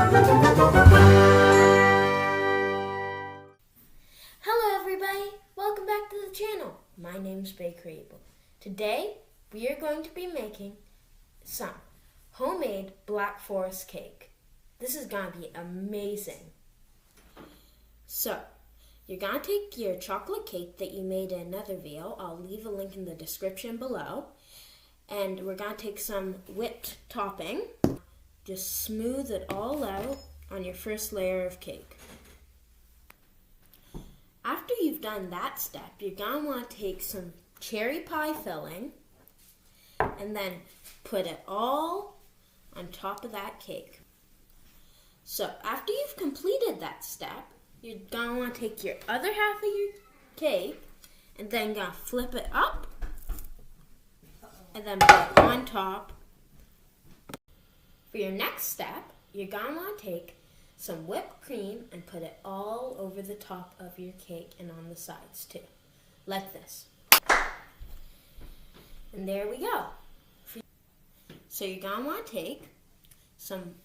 Hello everybody, welcome back to the channel. My name's Bakery Able. Today we are going to be making some homemade Black Forest cake. This is going to be amazing. So, you're going to take your chocolate cake that you made in another video. I'll leave a link in the description below. And we're going to take some whipped topping. Just smooth it all out on your first layer of cake. After you've done that step, you're going to want to take some cherry pie filling and then put it all on top of that cake. So after you've completed that step, you're going to want to take your other half of your cake and then going to flip it up and then put it on top. For your next step, you're going to want to take some whipped cream and put it all over the top of your cake and on the sides too, like this. And there we go. So you're going to want to take some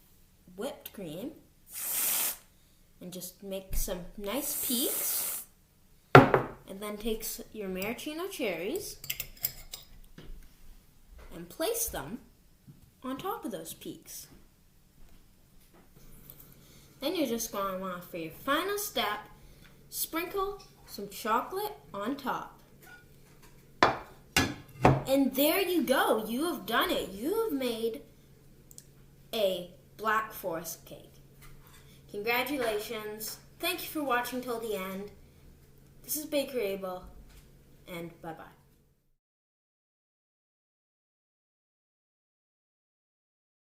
whipped cream and just make some nice peaks, and then take your maraschino cherries and place them on top of those peaks. Then you're just going to want, for your final step, sprinkle some chocolate on top. And there you go. You have done it. You have made a Black Forest cake. Congratulations. Thank you for watching till the end. This is Bakery Able, and bye-bye.